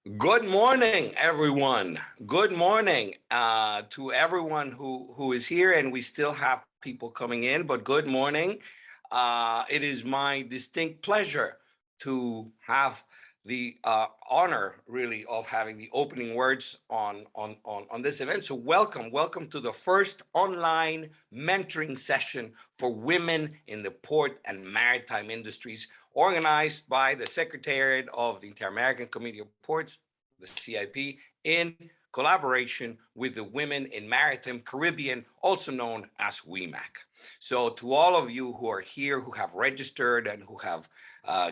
Good morning, everyone. Good morning to everyone who is here, and we still have people coming in, but good morning. It is my distinct pleasure to have the honor, really, of having the opening words on this event. So welcome to the first online mentoring session for women in the port and maritime industries, organized by the Secretariat of the Inter-American Committee of Ports, the CIP, in collaboration with the Women in Maritime Caribbean, also known as WiMAC. So to all of you who are here, who have registered and who have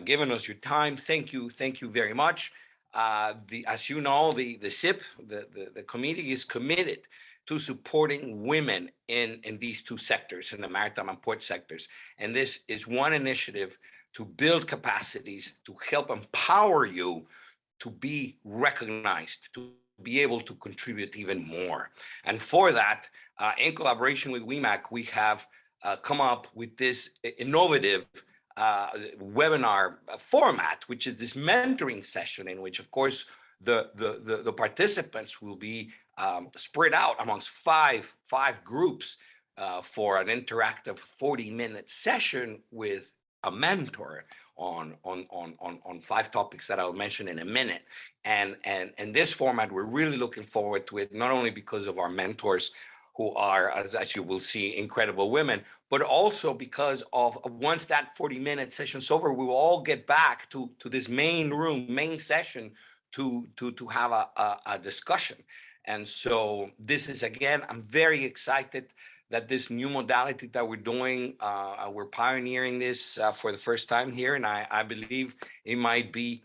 given us your time, thank you very much. As you know, the CIP, the committee is committed to supporting women in these two sectors, in the maritime and port sectors. And this is one initiative to build capacities, to help empower you to be recognized, to be able to contribute even more. And for that, in collaboration with WiMAC, we have come up with this innovative webinar format, which is this mentoring session in which, of course, the participants will be spread out amongst five groups for an interactive 40-minute session with a mentor on five topics that I'll mention in a minute. And this format, we're really looking forward to it, not only because of our mentors who are, as you will see, incredible women, but also because of once that 40-minute session's over, we will all get back to this main session to have a discussion. And so this is, again, I'm very excited that this new modality that we're doing, we're pioneering this for the first time here, and I believe it might be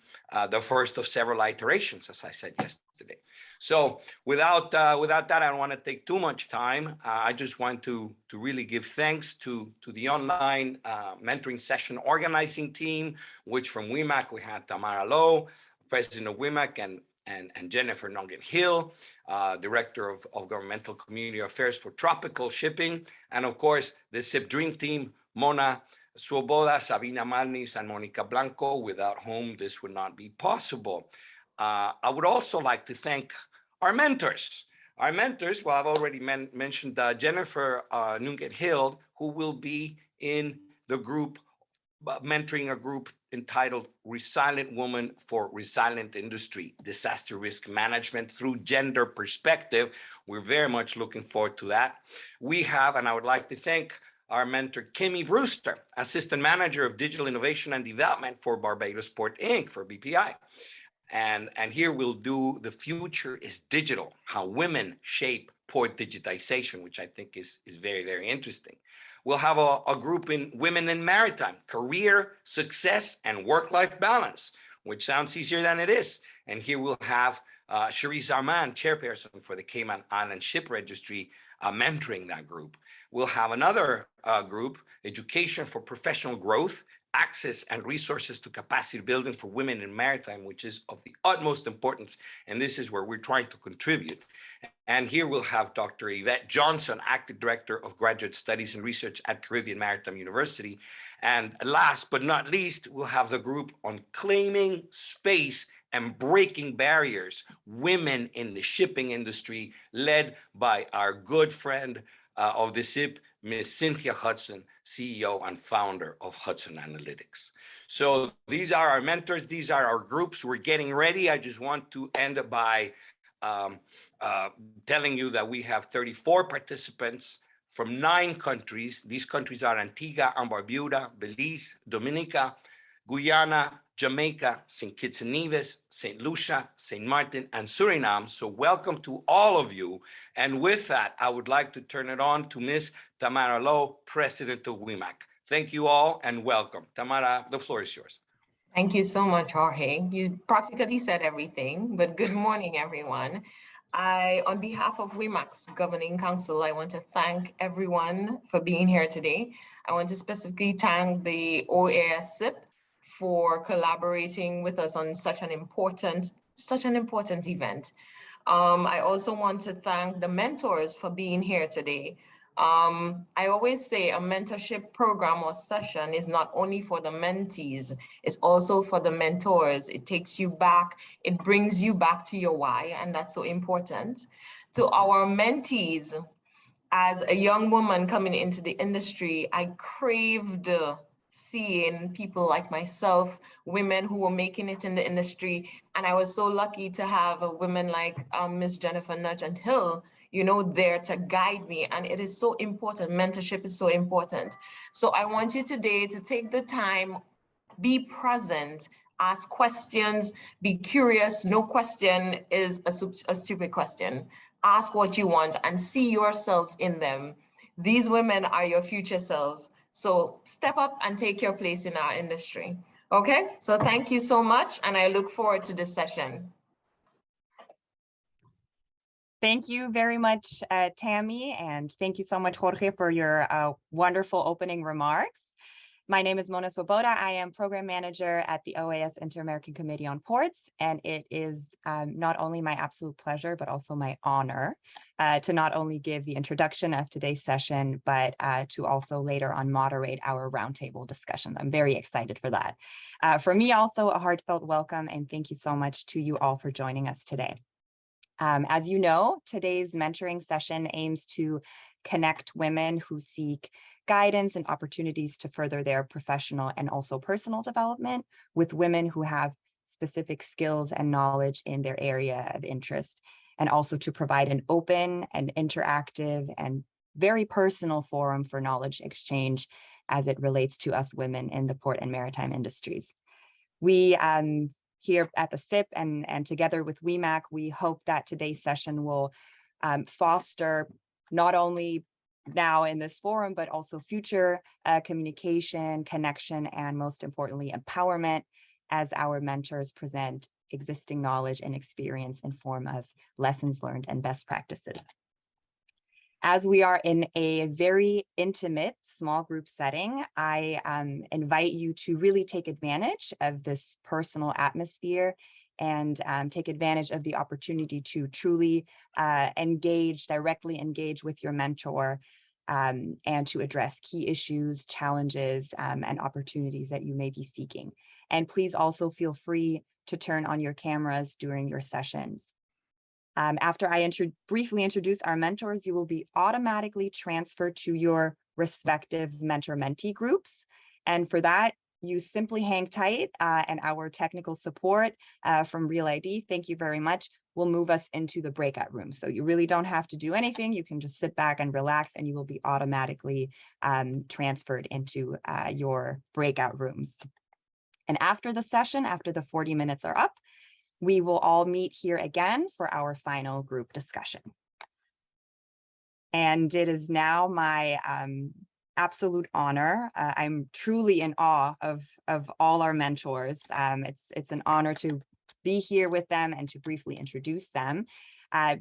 the first of several iterations, as I said yesterday. So without that, I don't want to take too much time. I just want to really give thanks to the online mentoring session organizing team, which from WiMAC we had Tamara Lowe, president of WiMAC, and Jennifer Nugent-Hill, Director of Governmental Community Affairs for Tropical Shipping, and of course, the CIP Dream Team, Mona Swoboda, Sabina Malnis, and Monica Blanco, without whom this would not be possible. I would also like to thank our mentors. Our mentors, well, I've already mentioned Jennifer Nugent-Hill, who will be in the group, mentoring a group entitled Resilient Woman for Resilient Industry, Disaster Risk Management through Gender Perspective. We're very much looking forward to that. We have, and I would like to thank our mentor, Kimmy Brewster, Assistant Manager of Digital Innovation and Development for Barbados Port Inc., for BPI. And here we'll do The Future is Digital, How Women Shape Port Digitization, which I think is very, very interesting. We'll have a group in Women in Maritime, Career, Success, and Work-Life Balance, which sounds easier than it is. And here we'll have Cherise Armand, chairperson for the Cayman Island Ship Registry, mentoring that group. We'll have another group, Education for Professional Growth, Access and Resources to Capacity Building for Women in Maritime, which is of the utmost importance. And this is where we're trying to contribute. And here we'll have Dr. Yvette Johnson, Active Director of Graduate Studies and Research at Caribbean Maritime University. And last but not least, we'll have the group on Claiming Space and Breaking Barriers, Women in the Shipping Industry, led by our good friend of the CIP, Ms. Cynthia Hudson, CEO and founder of Hudson Analytics. So these are our mentors. These are our groups. We're getting ready. I just want to end by telling you that we have 34 participants from 9 countries. These countries are Antigua and Barbuda, Belize, Dominica, Guyana, Jamaica, St. Kitts and Nevis, St. Lucia, St. Martin, and Suriname. So welcome to all of you. And with that, I would like to turn it on to Ms. Tamara Lowe, President of WiMAC. Thank you all and welcome. Tamara, the floor is yours. Thank you so much, Jorge. You practically said everything, but good morning, everyone. On behalf of WiMAC's Governing Council, I want to thank everyone for being here today. I want to specifically thank the OASIP for collaborating with us on such an important event. I also want to thank the mentors for being here today. I always say a mentorship program or session is not only for the mentees, it's also for the mentors. It takes you back, it brings you back to your why, and that's so important. To our mentees, as a young woman coming into the industry, I craved seeing people like myself, women who were making it in the industry. And I was so lucky to have a woman like Miss Jennifer Nugent Hill, you know, there to guide me. And it is so important. Mentorship is so important. So I want you today to take the time, be present, ask questions, be curious. No question is a stupid question. Ask what you want and see yourselves in them. These women are your future selves. So step up and take your place in our industry. Okay, so thank you so much. And I look forward to this session. Thank you very much, Tammy, and thank you so much, Jorge, for your wonderful opening remarks. My name is Mona Swoboda. I am Program Manager at the OAS Inter-American Committee on Ports, and it is not only my absolute pleasure, but also my honor to not only give the introduction of today's session, but to also later on moderate our roundtable discussions. I'm very excited for that. For me, also a heartfelt welcome, and thank you so much to you all for joining us today. As you know, today's mentoring session aims to connect women who seek guidance and opportunities to further their professional and also personal development with women who have specific skills and knowledge in their area of interest, and also to provide an open and interactive and very personal forum for knowledge exchange as it relates to us women in the port and maritime industries. We here at the CIP and together with WiMAC, we hope that today's session will foster not only now in this forum, but also future communication, connection, and most importantly, empowerment as our mentors present existing knowledge and experience in form of lessons learned and best practices. As we are in a very intimate small group setting, I invite you to really take advantage of this personal atmosphere and take advantage of the opportunity to truly directly engage with your mentor and to address key issues, challenges, and opportunities that you may be seeking. And please also feel free to turn on your cameras during your sessions. After I briefly introduce our mentors, you will be automatically transferred to your respective mentor-mentee groups. And for that, you simply hang tight and our technical support from Real ID, thank you very much, will move us into the breakout room. So you really don't have to do anything. You can just sit back and relax and you will be automatically transferred into your breakout rooms. And after the session, after the 40 minutes are up, we will all meet here again for our final group discussion. And it is now my absolute honor. I'm truly in awe of all our mentors. It's an honor to be here with them and to briefly introduce them.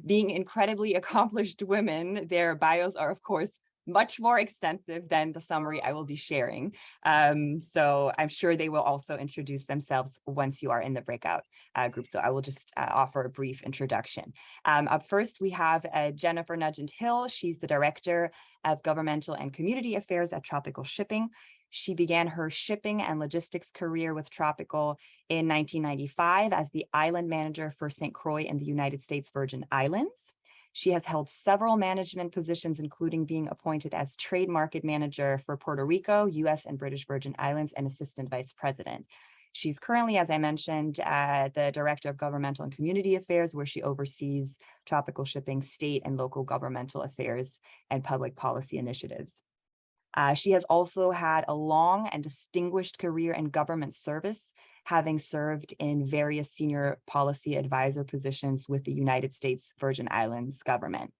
Being incredibly accomplished women, their bios are, of course, much more extensive than the summary I will be sharing. So I'm sure they will also introduce themselves once you are in the breakout group. So I will just offer a brief introduction. Up first, we have Jennifer Nugent Hill. She's the Director of Governmental and Community Affairs at Tropical Shipping. She began her shipping and logistics career with Tropical in 1995 as the island manager for St. Croix in the United States Virgin Islands. She has held several management positions, including being appointed as Trade Market Manager for Puerto Rico, US and British Virgin Islands, and Assistant Vice President. She's currently, as I mentioned, the Director of Governmental and Community Affairs, where she oversees Tropical Shipping state and local governmental affairs and public policy initiatives. She has also had a long and distinguished career in government service, having served in various senior policy advisor positions with the United States Virgin Islands government.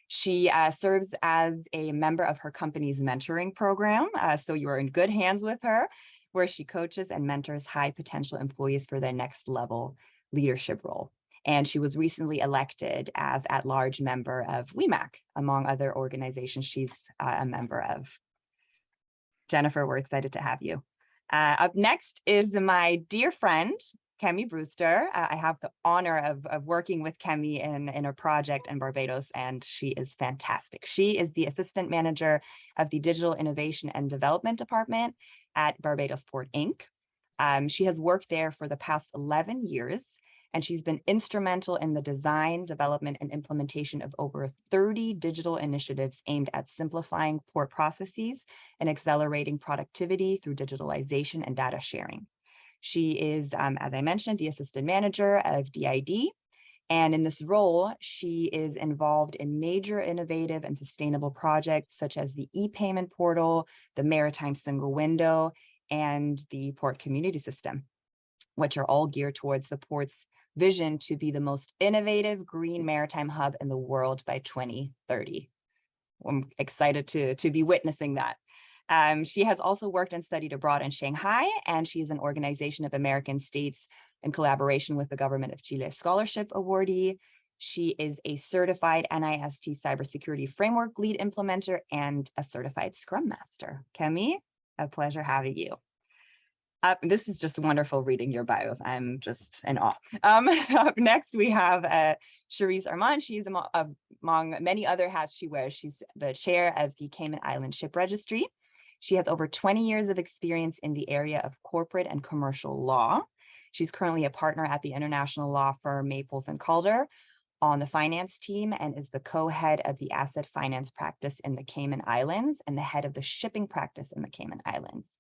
She serves as a member of her company's mentoring program, so you are in good hands with her, where she coaches and mentors high potential employees for their next level leadership role. And she was recently elected as at-large member of WiMAC, among other organizations she's a member of. Jennifer, we're excited to have you. Up next is my dear friend, Kemi Brewster. I have the honor of working with Kemi in a project in Barbados, and she is fantastic. She is the Assistant Manager of the Digital Innovation and Development Department at Barbados Port Inc. She has worked there for the past 11 years, and she's been instrumental in the design, development, and implementation of over 30 digital initiatives aimed at simplifying port processes and accelerating productivity through digitalization and data sharing. She is, as I mentioned, the Assistant Manager of DID. And in this role, she is involved in major innovative and sustainable projects such as the e-payment portal, the Maritime Single Window, and the Port Community System, which are all geared towards the port's vision to be the most innovative green maritime hub in the world by 2030. I'm excited to be witnessing that. She has also worked and studied abroad in Shanghai, and she is an Organization of American States in collaboration with the Government of Chile Scholarship Awardee. She is a certified NIST Cybersecurity Framework Lead Implementer and a certified Scrum Master. Kemi, a pleasure having you. This is just wonderful reading your bios. I'm just in awe. Up next, we have Cherise Armand. She's among many other hats she wears. She's the chair of the Cayman Island Ship Registry. She has over 20 years of experience in the area of corporate and commercial law. She's currently a partner at the international law firm Maples and Calder on the finance team and is the co-head of the asset finance practice in the Cayman Islands and the head of the shipping practice in the Cayman Islands.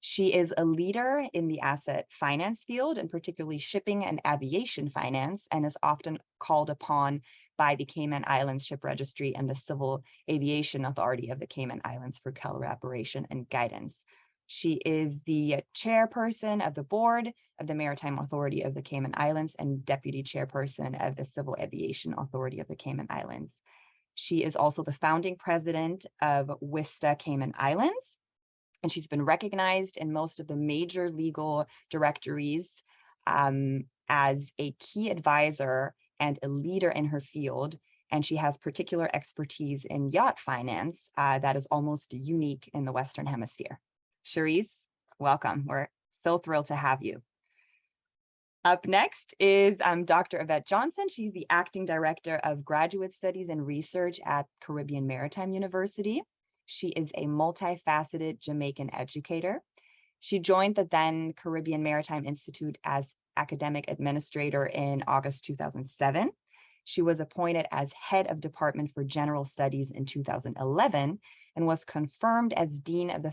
She is a leader in the asset finance field, and particularly shipping and aviation finance, and is often called upon by the Cayman Islands Ship Registry and the Civil Aviation Authority of the Cayman Islands for collaboration and guidance. She is the chairperson of the board of the Maritime Authority of the Cayman Islands and deputy chairperson of the Civil Aviation Authority of the Cayman Islands. She is also the founding president of WISTA Cayman Islands, and she's been recognized in most of the major legal directories as a key advisor and a leader in her field. And she has particular expertise in yacht finance that is almost unique in the Western Hemisphere. Cherise, welcome. We're so thrilled to have you. Up next is Dr. Yvette Johnson. She's the acting director of graduate studies and research at Caribbean Maritime University. She is a multifaceted Jamaican educator. She joined the then Caribbean Maritime Institute as academic administrator in August 2007. She was appointed as head of Department for General Studies in 2011 and was confirmed as Dean of the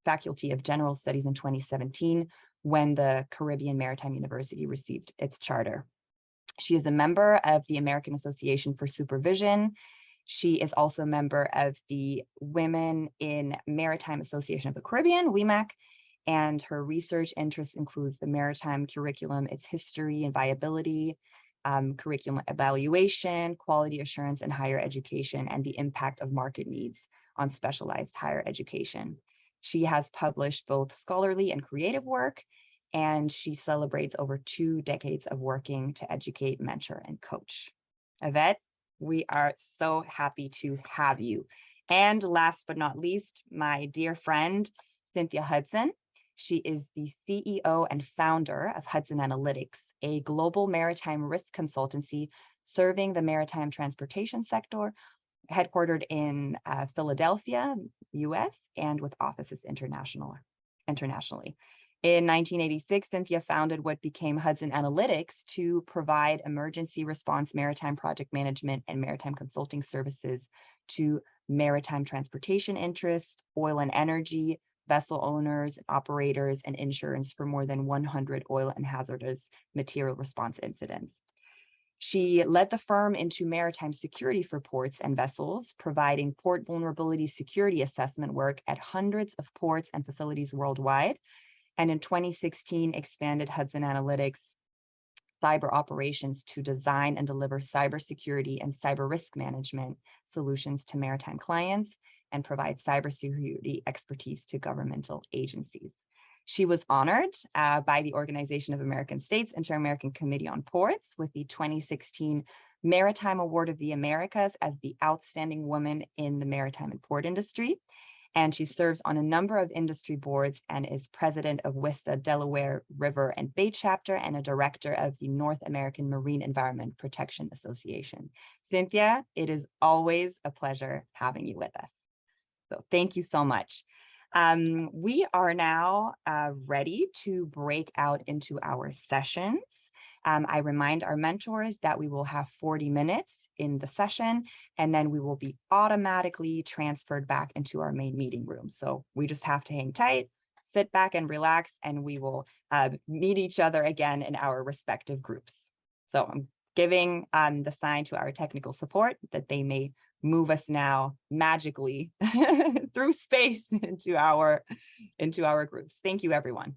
Faculty of General Studies in 2017 when the Caribbean Maritime University received its charter. She is a member of the American Association for Supervision. She is also a member of the Women in Maritime Association of the Caribbean, WiMAC, and her research interests includes the maritime curriculum, its history and viability, curriculum evaluation, quality assurance in higher education, and the impact of market needs on specialized higher education. She has published both scholarly and creative work, and she celebrates over 2 decades of working to educate, mentor, and coach. Yvette, we are so happy to have you. And last but not least, my dear friend, Cynthia Hudson. She is the CEO and founder of Hudson Analytics, a global maritime risk consultancy serving the maritime transportation sector, headquartered in Philadelphia, US, and with offices internationally. In 1986, Cynthia founded what became Hudson Analytics to provide emergency response maritime project management and maritime consulting services to maritime transportation interests, oil and energy, vessel owners, operators, and insurance for more than 100 oil and hazardous material response incidents. She led the firm into maritime security for ports and vessels, providing port vulnerability security assessment work at hundreds of ports and facilities worldwide. And in 2016, expanded Hudson Analytics cyber operations to design and deliver cybersecurity and cyber risk management solutions to maritime clients and provide cybersecurity expertise to governmental agencies. She was honored by the Organization of American States Inter-American Committee on Ports with the 2016 Maritime Award of the Americas as the Outstanding Woman in the Maritime and Port Industry. and she serves on a number of industry boards and is president of WISTA Delaware River and Bay Chapter and a director of the North American Marine Environment Protection Association. Cynthia, it is always a pleasure having you with us. So thank you so much. We are now ready to break out into our sessions. I remind our mentors that we will have 40 minutes in the session, and then we will be automatically transferred back into our main meeting room. So we just have to hang tight, sit back and relax, and we will meet each other again in our respective groups. So I'm giving the sign to our technical support that they may move us now magically through space into our groups. Thank you, everyone.